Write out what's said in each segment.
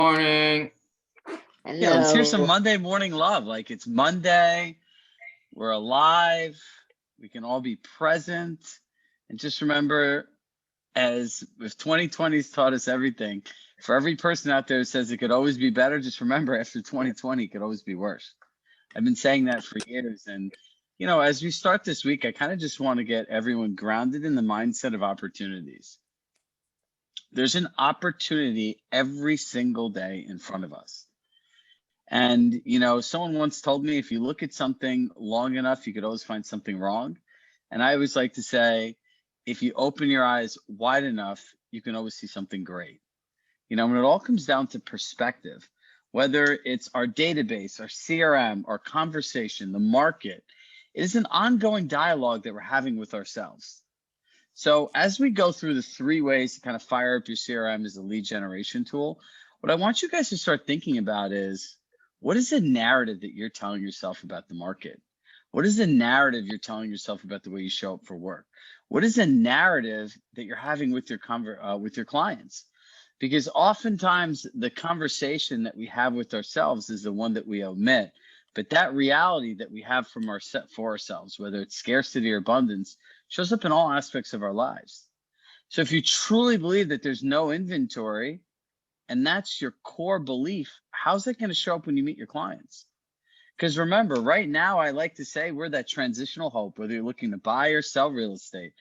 Morning. Yeah, let's hear some Hello. Monday morning love. Like, it's Monday, we're alive, we can all be present. And just remember, as if 2020's taught us everything, for every person out there who says it could always be better, just remember after 2020, it could always be worse. I've been saying that for years. And, as we start this week, I kind of just want to get everyone grounded in the mindset of opportunities. There's an opportunity every single day in front of us. And, someone once told me, if you look at something long enough, you could always find something wrong. And I always like to say, if you open your eyes wide enough, you can always see something great. And it all comes down to perspective, whether it's our database, our CRM, our conversation, the market. It is an ongoing dialogue that we're having with ourselves. So as we go through the 3 ways to kind of fire up your CRM as a lead generation tool, what I want you guys to start thinking about is, what is the narrative that you're telling yourself about the market? What is the narrative you're telling yourself about the way you show up for work? What is the narrative that you're having with your clients? Because oftentimes the conversation that we have with ourselves is the one that we omit. But that reality that we have for ourselves, whether it's scarcity or abundance, shows up in all aspects of our lives. So if you truly believe that there's no inventory, and that's your core belief, how's that going to show up when you meet your clients? Because remember, right now, I like to say we're that transitional hope, whether you're looking to buy or sell real estate.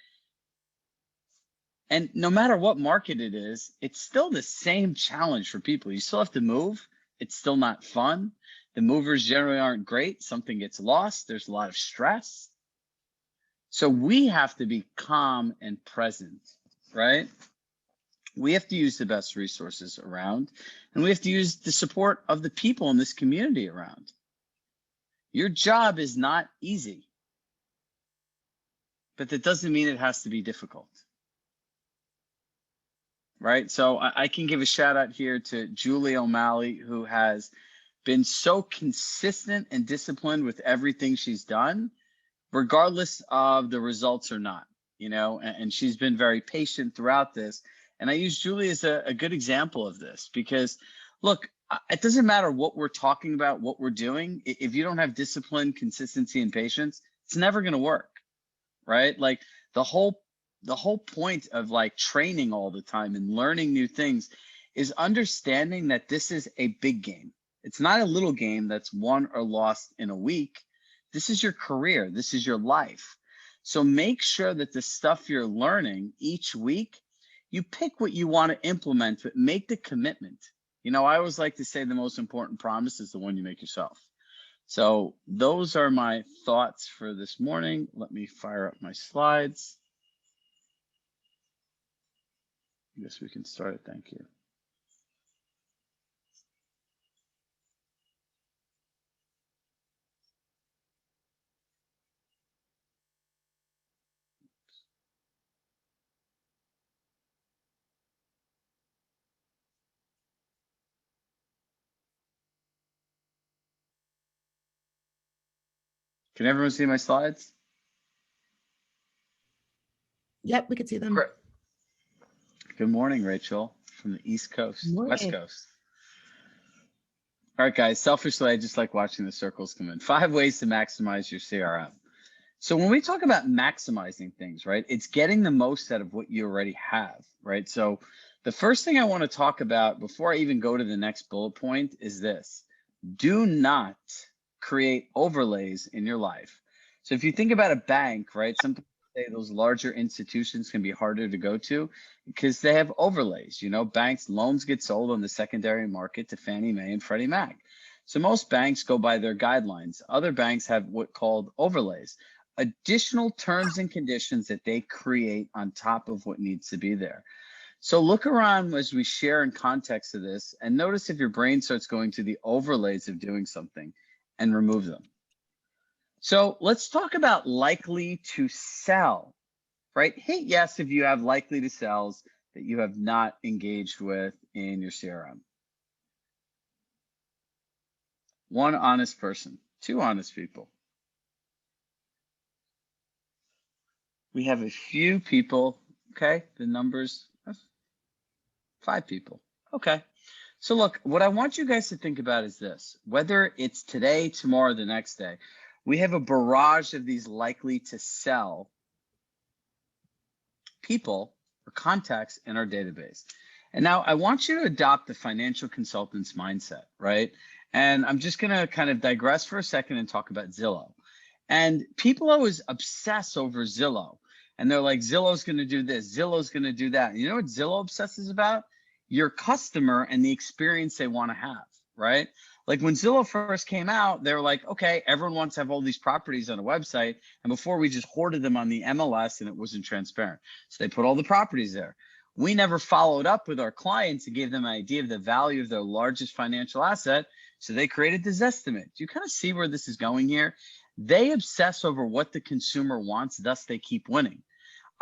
And no matter what market it is, it's still the same challenge for people. You still have to move. It's still not fun. The movers generally aren't great. Something gets lost. There's a lot of stress. So we have to be calm and present, right? We have to use the best resources around, and we have to use the support of the people in this community around. Your job is not easy, but that doesn't mean it has to be difficult, right? So I can give a shout out here to Julie O'Malley, who has been so consistent and disciplined with everything she's done, regardless of the results or not, and she's been very patient throughout this. And I use Julie as a good example of this because, look, it doesn't matter what we're talking about, what we're doing. If you don't have discipline, consistency, and patience, it's never going to work, right? Like the whole point of like training all the time and learning new things is understanding that this is a big game. It's not a little game that's won or lost in a week. This is your career. This is your life. So make sure that the stuff you're learning each week, you pick what you want to implement, but make the commitment. I always like to say the most important promise is the one you make yourself. So those are my thoughts for this morning. Let me fire up my slides. I guess we can start it. Thank you. Can everyone see my slides? Yep, we could see them. Great. Good morning, Rachel, from the East Coast, West Coast. All right, guys, selfishly, I just like watching the circles come in. 5 ways to maximize your CRM. So when we talk about maximizing things, right, it's getting the most out of what you already have, right? So the first thing I want to talk about before I even go to the next bullet point is this. Do not create overlays in your life. So if you think about a bank, right, some people say those larger institutions can be harder to go to because they have overlays. Banks, loans get sold on the secondary market to Fannie Mae and Freddie Mac. So most banks go by their guidelines. Other banks have what called overlays, additional terms and conditions that they create on top of what needs to be there. So look around as we share in context of this and notice if your brain starts going to the overlays of doing something and remove them. So let's talk about likely to sell, right? Hit yes if you have likely to sells that you have not engaged with in your CRM. 1 honest person, 2 honest people. We have a few people, okay? The numbers, 5 people, okay. So look, what I want you guys to think about is this: whether it's today, tomorrow, the next day, we have a barrage of these likely to sell people or contacts in our database. And now I want you to adopt the financial consultant's mindset, right? And I'm just going to kind of digress for a second and talk about Zillow. And people always obsess over Zillow. And they're like, Zillow's going to do this, Zillow's going to do that. And you know what Zillow obsesses about? Your customer and the experience they want to have, right? Like when Zillow first came out, they were like, okay, everyone wants to have all these properties on a website. And before we just hoarded them on the MLS and it wasn't transparent. So they put all the properties there. We never followed up with our clients and gave them an idea of the value of their largest financial asset. So they created this estimate. Do you kind of see where this is going here? They obsess over what the consumer wants, thus they keep winning.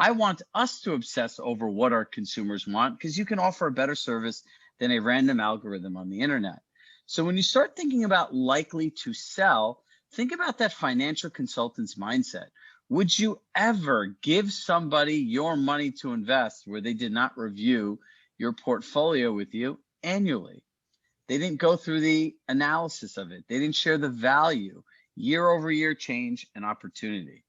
I want us to obsess over what our consumers want because you can offer a better service than a random algorithm on the internet. So when you start thinking about likely to sell, think about that financial consultant's mindset. Would you ever give somebody your money to invest where they did not review your portfolio with you annually? They didn't go through the analysis of it. They didn't share the value, year over year change and opportunity.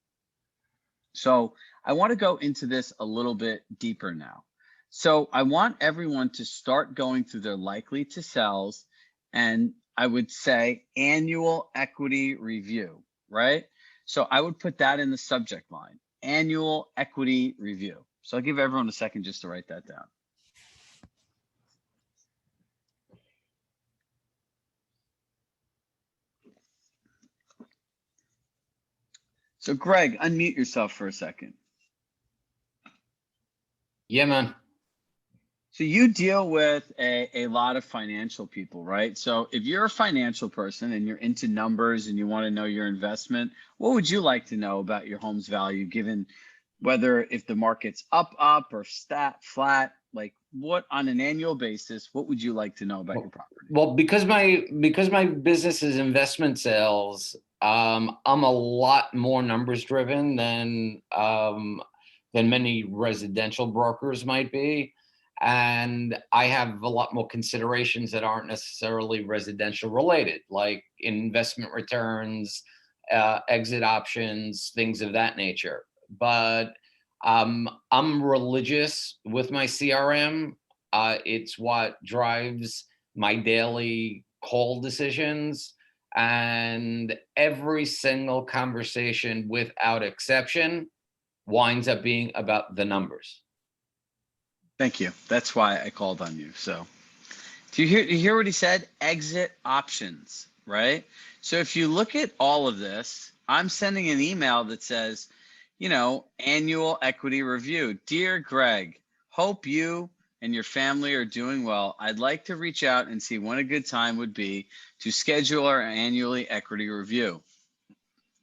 So I want to go into this a little bit deeper now. So I want everyone to start going through their likely to sells, and I would say annual equity review, right? So I would put that in the subject line, annual equity review. So I'll give everyone a second just to write that down. So Greg, unmute yourself for a second. Yeah, man. So you deal with a lot of financial people, right? So if you're a financial person and you're into numbers and you want to know your investment, what would you like to know about your home's value, given whether if the market's up or flat, like what on an annual basis, what would you like to know about your property? Well, because my business is investment sales, I'm a lot more numbers driven than many residential brokers might be. And I have a lot more considerations that aren't necessarily residential related, like investment returns, exit options, things of that nature. But I'm religious with my CRM. It's what drives my daily call decisions. And every single conversation without exception winds up being about the numbers. Thank you. That's why I called on you. So do you hear what he said? Exit options, right? So if you look at all of this, I'm sending an email that says, you know, annual equity review. Dear Greg, hope you and your family are doing well. I'd like to reach out and see when a good time would be to schedule our annually equity review.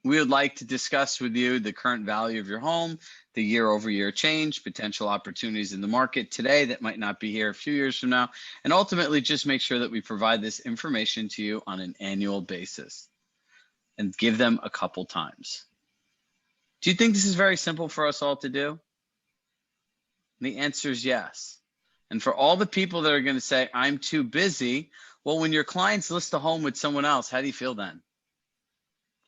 We would like to discuss with you the current value of your home, the year over year change, potential opportunities in the market today that might not be here a few years from now, and ultimately just make sure that we provide this information to you on an annual basis and give them a couple times. Do you think this is very simple for us all to do? The answer is yes. And for all the people that are going to say, I'm too busy, well, when your clients list a home with someone else, how do you feel then?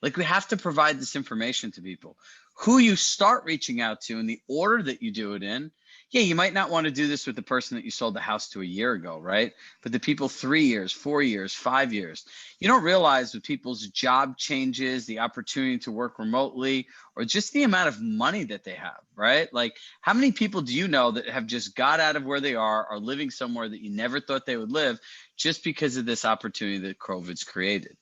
Like, we have to provide this information to people. Who you start reaching out to and the order that you do it in. Yeah, you might not want to do this with the person that you sold the house to a year ago, right? But the people 3 years, 4 years, 5 years. You don't realize with people's job changes, the opportunity to work remotely, or just the amount of money that they have, right? Like, how many people do you know that have just got out of where they are living somewhere that you never thought they would live just because of this opportunity that COVID's created?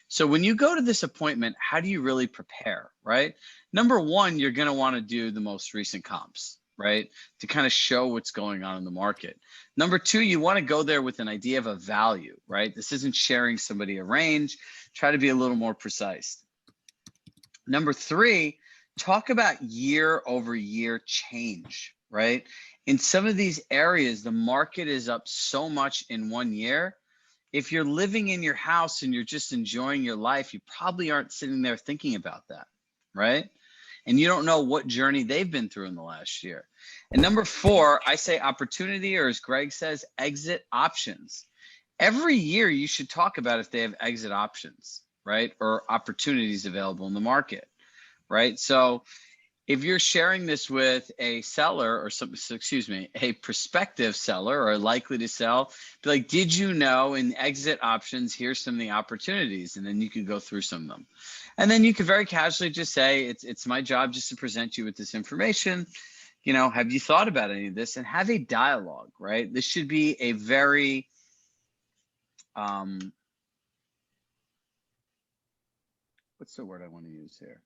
So when you go to this appointment, how do you really prepare, right? Number one, you're going to want to do the most recent comps, right? To kind of show what's going on in the market. Number two, you want to go there with an idea of a value, right? This isn't sharing somebody a range. Try to be a little more precise. Number three, talk about year over year change, right? In some of these areas, the market is up so much in 1 year. If you're living in your house and you're just enjoying your life, you probably aren't sitting there thinking about that, right? And you don't know what journey they've been through in the last year. And number four, I say opportunity, or as Greg says, exit options. every year you should talk about if they have exit options, right? Or opportunities available in the market, right? So if you're sharing this with a seller or some, excuse me, a prospective seller or likely to sell, be like, did you know in exit options, here's some of the opportunities, and then you could go through some of them. And then you could very casually just say, it's my job just to present you with this information. You know, have you thought about any of this? And have a dialogue, right? This should be a very, what's the word I want to use here?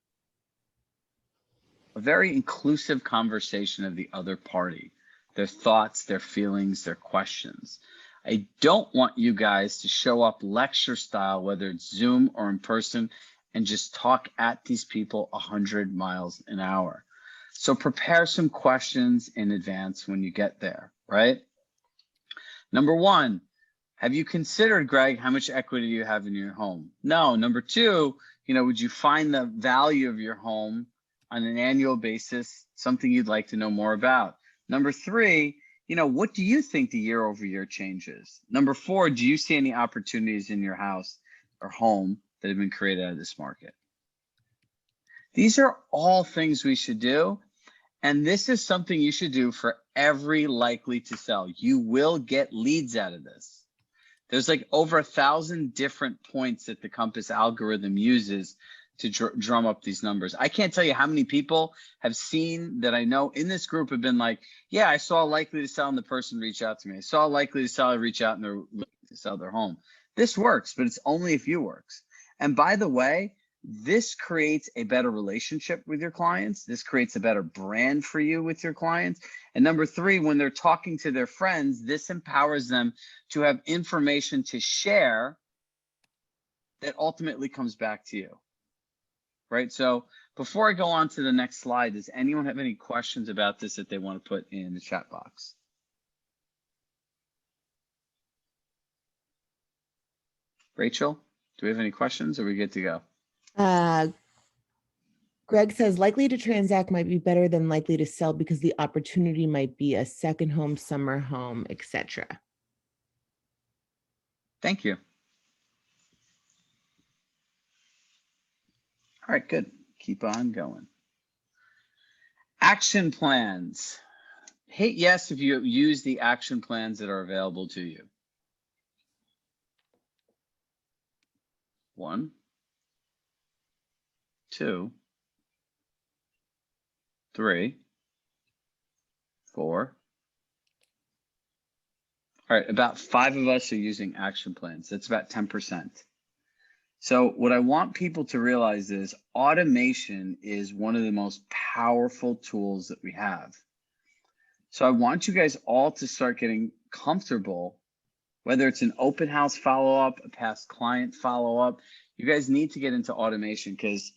A very inclusive conversation of the other party, their thoughts, their feelings, their questions. I don't want you guys to show up lecture style, whether it's Zoom or in person, and just talk at these people 100 miles an hour. So prepare some questions in advance when you get there, right? Number one, have you considered, Greg, how much equity you have in your home? No. Number two, you know, would you find the value of your home on an annual basis something you'd like to know more about? Number three, you know, what do you think the year over year changes? Number four, do you see any opportunities in your house or home that have been created out of this market? These are all things we should do. And this is something you should do for every likely to sell. You will get leads out of this. There's like over 1,000 different points that the Compass algorithm uses to drum up these numbers. I can't tell you how many people have seen that I know in this group have been like, yeah, I saw likely to sell and the person reach out to me. I saw likely to sell, I reach out and they're looking to sell their home. This works, but it's only if you works. And by the way, this creates a better relationship with your clients. This creates a better brand for you with your clients. And number three, when they're talking to their friends, this empowers them to have information to share that ultimately comes back to you. Right? So before I go on to the next slide, does anyone have any questions about this that they want to put in the chat box? Rachel, do we have any questions or are we good to go? Greg says likely to transact might be better than likely to sell because the opportunity might be a second home, summer home, etc. Thank you. All right, good. Keep on going. Action plans. Hit yes if you use the action plans that are available to you. 1, 2, 3, 4. All right, about 5 of us are using action plans. That's about 10%. So what I want people to realize is automation is one of the most powerful tools that we have. So I want you guys all to start getting comfortable, whether it's an open house follow-up, a past client follow-up. You guys need to get into automation because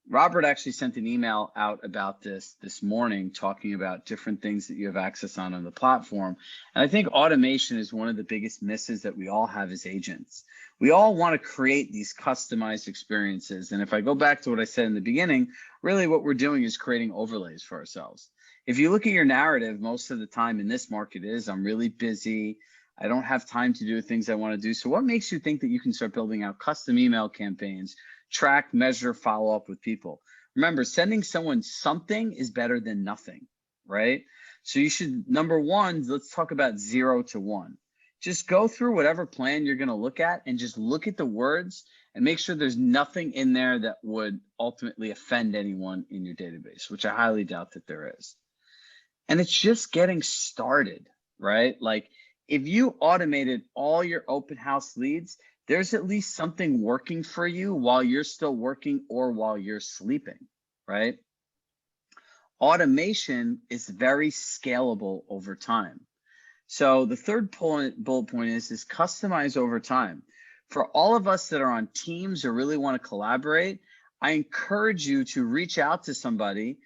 Robert actually sent an email out about this morning, talking about different things that you have access on the platform. And I think automation is one of the biggest misses that we all have as agents. We all want to create these customized experiences. And if I go back to what I said in the beginning, really what we're doing is creating overlays for ourselves. If you look at your narrative, most of the time in this market is, I'm really busy. I don't have time to do things I want to do. So what makes you think that you can start building out custom email campaigns, track, measure, follow up with people? Remember, sending someone something is better than nothing, right? So you should, number one, let's talk about 0 to 1. Just go through whatever plan you're going to look at and just look at the words and make sure there's nothing in there that would ultimately offend anyone in your database, which I highly doubt that there is. And it's just getting started, right? Like if you automated all your open house leads, there's at least something working for you while you're still working or while you're sleeping, right? Automation is very scalable over time. So the third bullet point is customize over time. For all of us that are on teams or really want to collaborate, I encourage you to reach out to somebody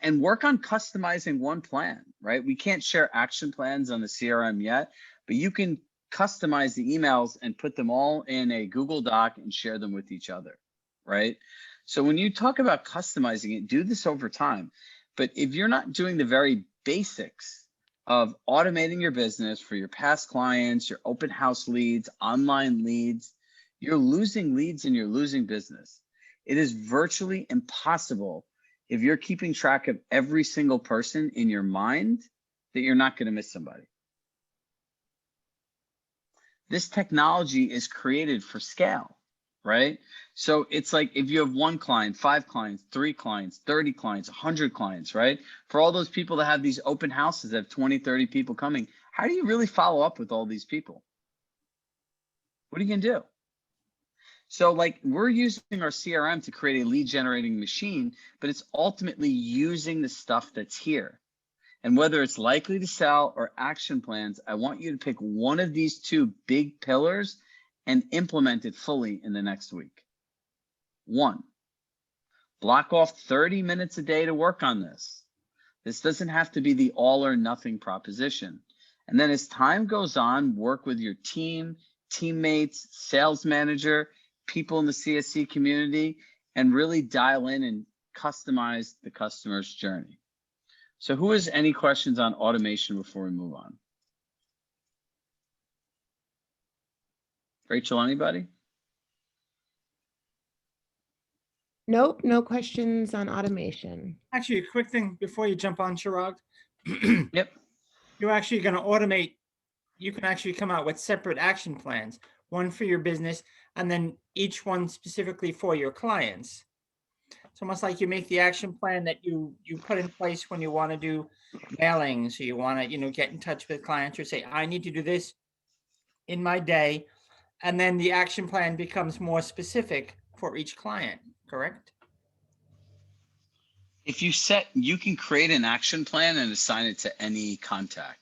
and work on customizing one plan, right? We can't share action plans on the CRM yet, but you can customize the emails and put them all in a Google Doc and share them with each other, right? So when you talk about customizing it, do this over time. But if you're not doing the very basics, of automating your business for your past clients, your open house leads, online leads. You're losing leads and you're losing business. It is virtually impossible if you're keeping track of every single person in your mind that you're not going to miss somebody. This technology is created for scale, right? So it's like if you have 1 client, 5 clients, 3 clients, 30 clients, 100 clients, right? For all those people that have these open houses that have 20, 30 people coming, how do you really follow up with all these people? What are you going to do? So like we're using our CRM to create a lead generating machine, but it's ultimately using the stuff that's here. And whether it's likely to sell or action plans, I want you to pick one of these 2 big pillars and implement it fully in the next week. 1, block off 30 minutes a day to work on this. This doesn't have to be the all or nothing proposition. And then as time goes on, work with your team, teammates, sales manager, people in the CSC community, and really dial in and customize the customer's journey. So who has any questions on automation before we move on? Rachel, anybody? Nope, no questions on automation. Actually, a quick thing before you jump on, Chirag. Yep. You're actually going to automate. You can actually come out with separate action plans, one for your business, and then each one specifically for your clients. It's almost like you make the action plan that you put in place when you want to do mailings, or you want to, get in touch with clients, or say, I need to do this in my day. And then the action plan becomes more specific for each client, correct? If you can create an action plan and assign it to any contact.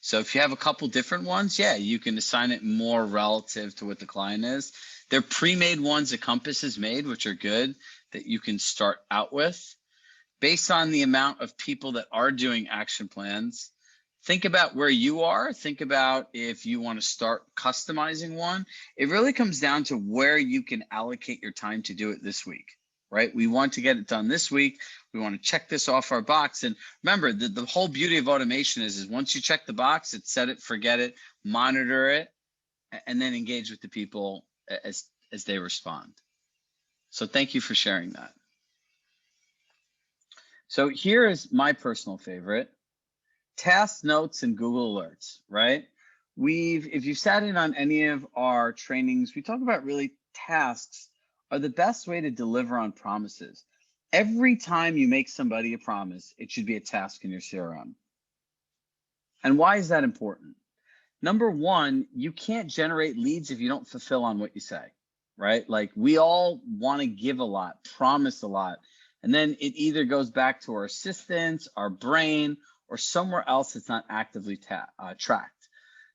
So if you have a couple different ones, yeah, you can assign it more relative to what the client is. They're pre-made ones that Compass has made, which are good, that you can start out with. Based on the amount of people that are doing action plans, think about where you are. Think about if you want to start customizing one. It really comes down to where you can allocate your time to do it this week, right? We want to get it done this week. We want to check this off our box. And remember, the whole beauty of automation is once you check the box, it's set it, forget it, monitor it, and then engage with the people as they respond. So thank you for sharing that. So here is my personal favorite, task notes and Google Alerts, right? If you sat in on any of our trainings, we talk about really tasks are the best way to deliver on promises. Every time you make somebody a promise, it should be a task in your CRM. And why is that important? Number 1, you can't generate leads if you don't fulfill on what you say, right? Like we all want to give a lot, promise a lot, and then it either goes back to our assistants, our brain, or somewhere else that's not actively tracked.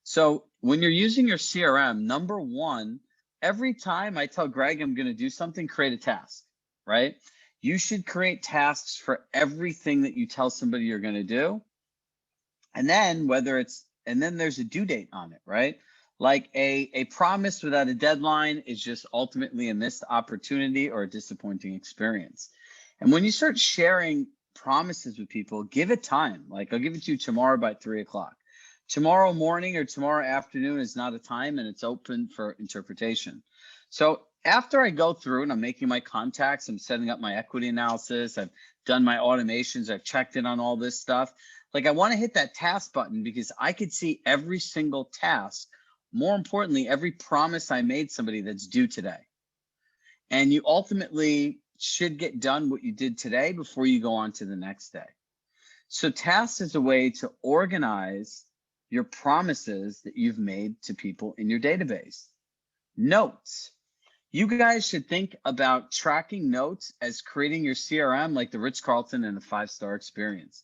So when you're using your CRM, number 1, every time I tell Greg I'm going to do something, create a task, right? You should create tasks for everything that you tell somebody you're going to do. And then there's a due date on it, right? Like a promise without a deadline is just ultimately a missed opportunity or a disappointing experience. And when you start sharing promises with people, give it time. Like I'll give it to you tomorrow by 3 o'clock. Tomorrow morning or tomorrow afternoon is not a time, and it's open for interpretation. So after I go through and I'm making my contacts, I'm setting up my equity analysis, I've done my automations, I've checked in on all this stuff. Like I want to hit that task button because I could see every single task. More importantly, every promise I made somebody that's due today. And you ultimately should get done what you did today before you go on to the next day. So tasks is a way to organize your promises that you've made to people in your database. Notes. You guys should think about tracking notes as creating your CRM like the Ritz-Carlton and a 5-star experience.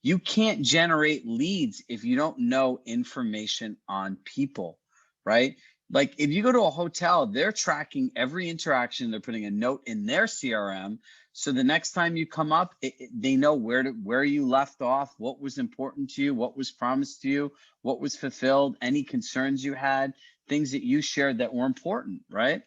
You can't generate leads if you don't know information on people, right? Like if you go to a hotel, they're tracking every interaction. They're putting a note in their CRM. So the next time you come up, they know where you left off, what was important to you, what was promised to you, what was fulfilled, any concerns you had, things that you shared that were important, right?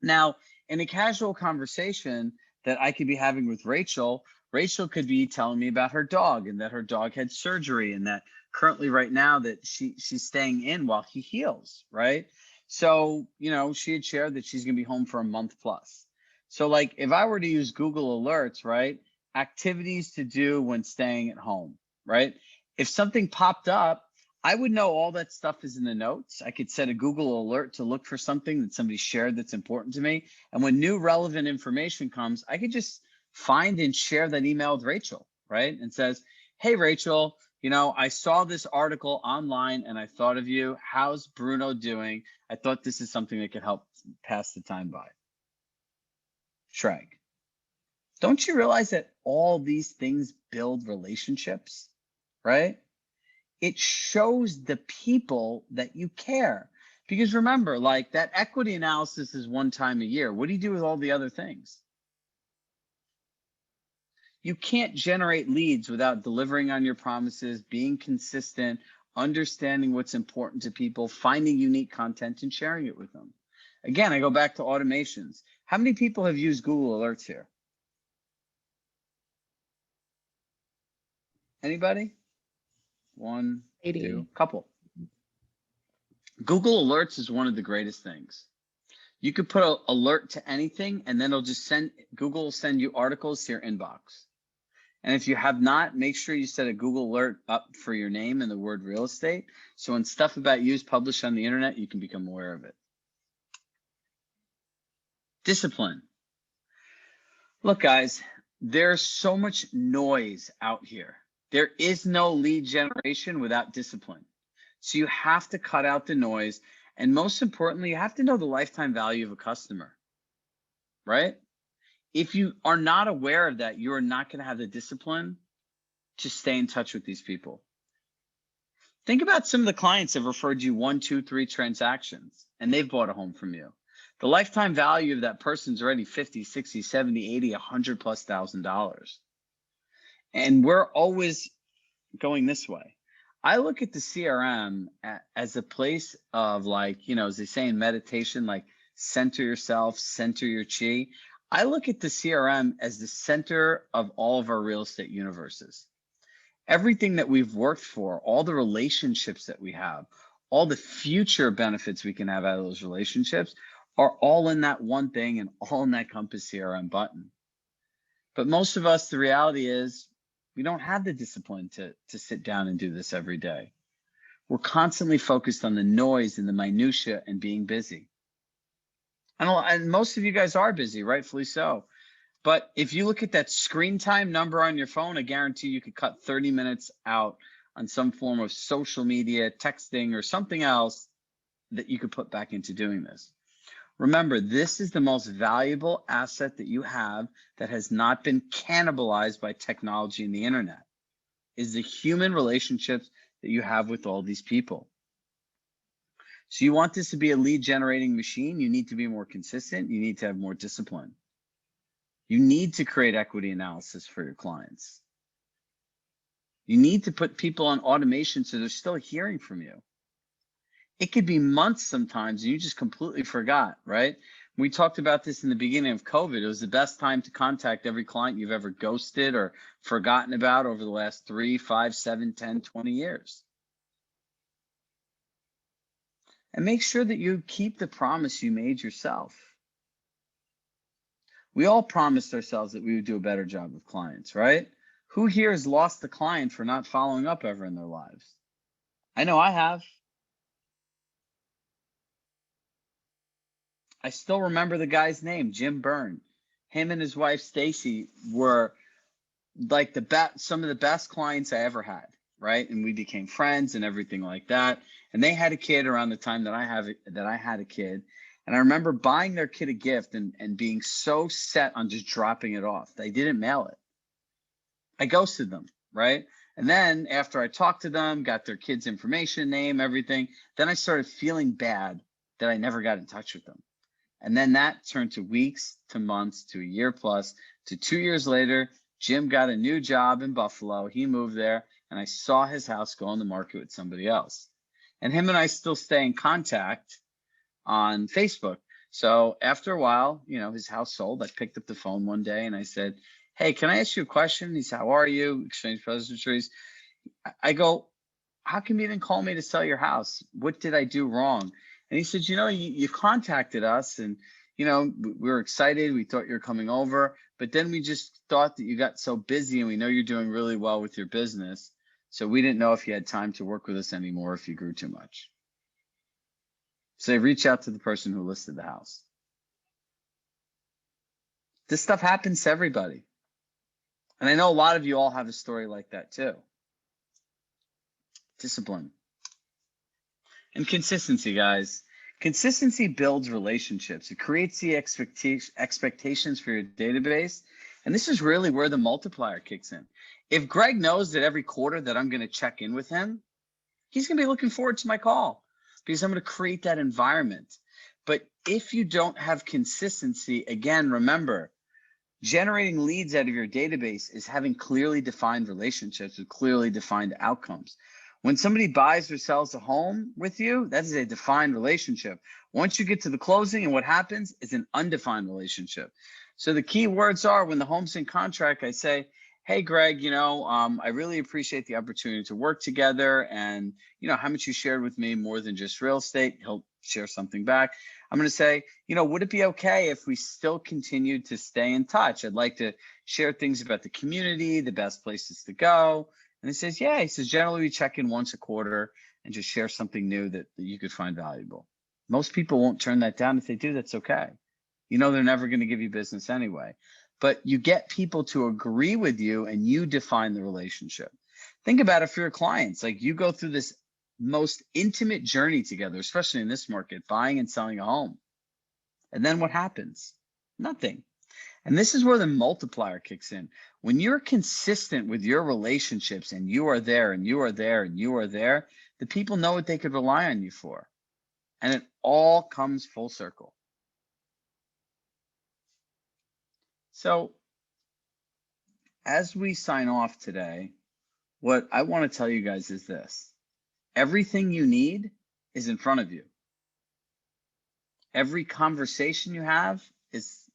Now, in a casual conversation that I could be having with Rachel, Rachel could be telling me about her dog and that her dog had surgery and that currently right now that she's staying in while he heals, right? So, she had shared that she's going to be home for a month plus. So like if I were to use Google Alerts, right? Activities to do when staying at home, right? If something popped up, I would know all that stuff is in the notes. I could set a Google alert to look for something that somebody shared that's important to me. And when new relevant information comes, I could just find and share that email with Rachel, right? And says, hey, Rachel, I saw this article online and I thought of you. How's Bruno doing? I thought this is something that could help pass the time by. Shrag. Don't you realize that all these things build relationships, right? It shows the people that you care. Because remember, like that equity analysis is one time a year. What do you do with all the other things? You can't generate leads without delivering on your promises, being consistent, understanding what's important to people, finding unique content and sharing it with them. Again, I go back to automations. How many people have used Google Alerts here? Anybody? One, 80. two, couple. Google Alerts is one of the greatest things. You could put an alert to anything and then it'll just Google will send you articles to your inbox. And if you have not, make sure you set a Google alert up for your name and the word real estate. So when stuff about you is published on the internet, you can become aware of it. Discipline. Look, guys, there's so much noise out here. There is no lead generation without discipline. So you have to cut out the noise. And most importantly, you have to know the lifetime value of a customer, right? If you are not aware of that, you are not going to have the discipline to stay in touch with these people. Think about some of the clients that have referred you 1, 2, 3 transactions, and they've bought a home from you. The lifetime value of that person's already 50, 60, 70, 80, $100,000+. And we're always going this way. I look at the CRM as a place of like, as they say in meditation, like center yourself, center your chi. I look at the CRM as the center of all of our real estate universes. Everything that we've worked for, all the relationships that we have, all the future benefits we can have out of those relationships are all in that one thing and all in that Compass CRM button. But most of us, the reality is we don't have the discipline to sit down and do this every day. We're constantly focused on the noise and the minutia and being busy. And most of you guys are busy, rightfully so. But if you look at that screen time number on your phone, I guarantee you could cut 30 minutes out on some form of social media, texting, or something else that you could put back into doing this. Remember, this is the most valuable asset that you have that has not been cannibalized by technology and the internet, is the human relationships that you have with all these people. So you want this to be a lead generating machine, you need to be more consistent, you need to have more discipline. You need to create equity analysis for your clients. You need to put people on automation so they're still hearing from you. It could be months sometimes and you just completely forgot, right? We talked about this in the beginning of COVID. It was the best time to contact every client you've ever ghosted or forgotten about over the last 3, 5, 7, 10, 20 years. And make sure that you keep the promise you made yourself. We all promised ourselves that we would do a better job with clients, right? Who here has lost the client for not following up ever in their lives? I know I have. I still remember the guy's name, Jim Byrne. Him and his wife, Stacy, were like some of the best clients I ever had, right? And we became friends and everything like that. And they had a kid around the time that I had a kid. And I remember buying their kid a gift and being so set on just dropping it off. They didn't mail it. I ghosted them, right? And then after I talked to them, got their kid's information, name, everything, then I started feeling bad that I never got in touch with them. And then that turned to weeks, to months, to a year plus, to 2 years later, Jim got a new job in Buffalo. He moved there and I saw his house go on the market with somebody else. And him and I still stay in contact on Facebook. So after a while, his house sold. I picked up the phone one day and I said, hey, can I ask you a question? He said, how are you? Exchange pleasantries. I go, how come you didn't call me to sell your house? What did I do wrong? And he said, you contacted us and, we were excited. We thought you were coming over, but then we just thought that you got so busy and we know you're doing really well with your business. So we didn't know if you had time to work with us anymore if you grew too much. So they reach out to the person who listed the house. This stuff happens to everybody. And I know a lot of you all have a story like that too. Discipline. And consistency, guys. Consistency builds relationships. It creates the expectations for your database. And this is really where the multiplier kicks in. If Greg knows that every quarter that I'm going to check in with him, he's going to be looking forward to my call because I'm going to create that environment. But if you don't have consistency, again, remember, generating leads out of your database is having clearly defined relationships with clearly defined outcomes. When somebody buys or sells a home with you, that is a defined relationship. Once you get to the closing and what happens is an undefined relationship. So the key words are when the home's in contract, I say, hey, Greg, I really appreciate the opportunity to work together and, how much you shared with me more than just real estate. He'll share something back. I'm going to say, would it be okay if we still continued to stay in touch? I'd like to share things about the community, the best places to go. And he says, yeah, he says, generally we check in once a quarter and just share something new that you could find valuable. Most people won't turn that down. If they do, that's okay. They're never going to give you business anyway. But you get people to agree with you and you define the relationship. Think about it for your clients. Like you go through this most intimate journey together, especially in this market, buying and selling a home. And then what happens? Nothing. And this is where the multiplier kicks in. When you're consistent with your relationships and you are there and you are there and you are there, the people know what they could rely on you for. And it all comes full circle. So as we sign off today, what I want to tell you guys is this. Everything you need is in front of you. Every conversation you have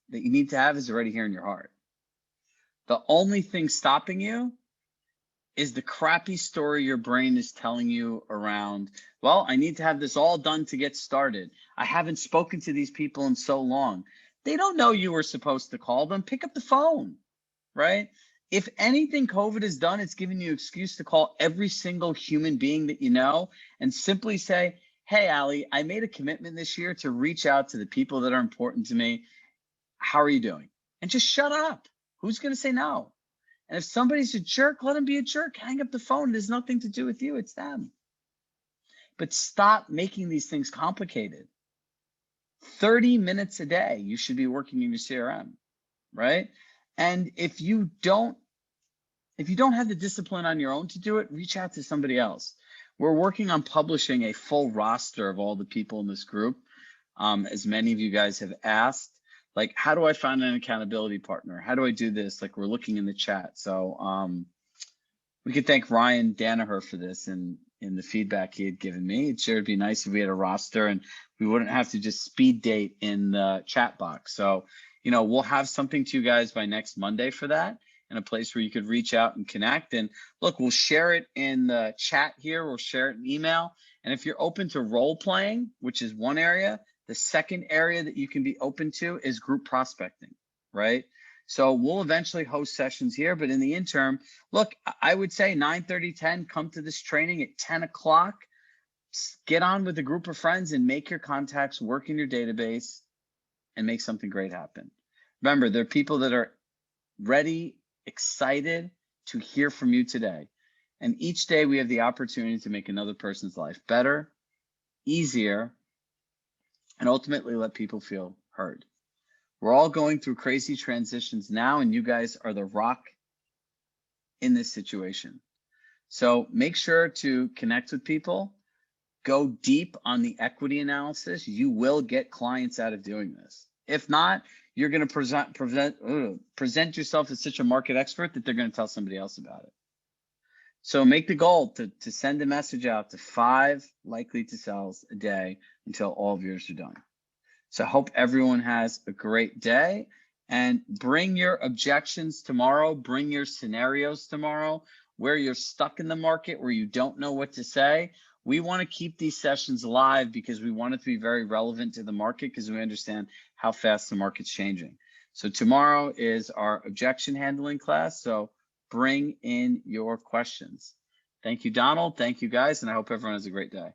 that you need to have is already here in your heart. The only thing stopping you is the crappy story your brain is telling you around, well, I need to have this all done to get started. I haven't spoken to these people in so long. They don't know you were supposed to call them. Pick up the phone, right? If anything COVID has done, it's given you an excuse to call every single human being that you know and simply say, hey, Allie, I made a commitment this year to reach out to the people that are important to me. How are you doing? And just shut up. Who's going to say no? And if somebody's a jerk, let them be a jerk. Hang up the phone. It has nothing to do with you. It's them. But stop making these things complicated. 30 minutes a day, you should be working in your CRM, right? And if you don't have the discipline on your own to do it, reach out to somebody else. We're working on publishing a full roster of all the people in this group. As many of you guys have asked, like, how do I find an accountability partner? How do I do this? Like, we're looking in the chat. So we could thank Ryan Danaher for this and in the feedback he had given me. It sure would be nice if we had a roster and we wouldn't have to just speed date in the chat box. So, we'll have something to you guys by next Monday for that, and a place where you could reach out and connect. And look, we'll share it in the chat here. We'll share it in email. And if you're open to role playing, which is one area, the second area that you can be open to is group prospecting, right? So we'll eventually host sessions here, but in the interim, look, I would say 9:30, 10, come to this training at 10 o'clock, get on with a group of friends and make your contacts, work in your database and make something great happen. Remember, there are people that are ready, excited to hear from you today. And each day we have the opportunity to make another person's life better, easier, and ultimately let people feel heard. We're all going through crazy transitions now, and you guys are the rock in this situation. So make sure to connect with people, go deep on the equity analysis. You will get clients out of doing this. If not, you're going to present yourself as such a market expert that they're going to tell somebody else about it. So make the goal to send a message out to 5 likely to sells a day until all of yours are done. So I hope everyone has a great day. And bring your objections tomorrow, bring your scenarios tomorrow, where you're stuck in the market, where you don't know what to say. We want to keep these sessions live because we want it to be very relevant to the market because we understand how fast the market's changing. So tomorrow is our objection handling class. So bring in your questions. Thank you, Donald. Thank you, guys. And I hope everyone has a great day.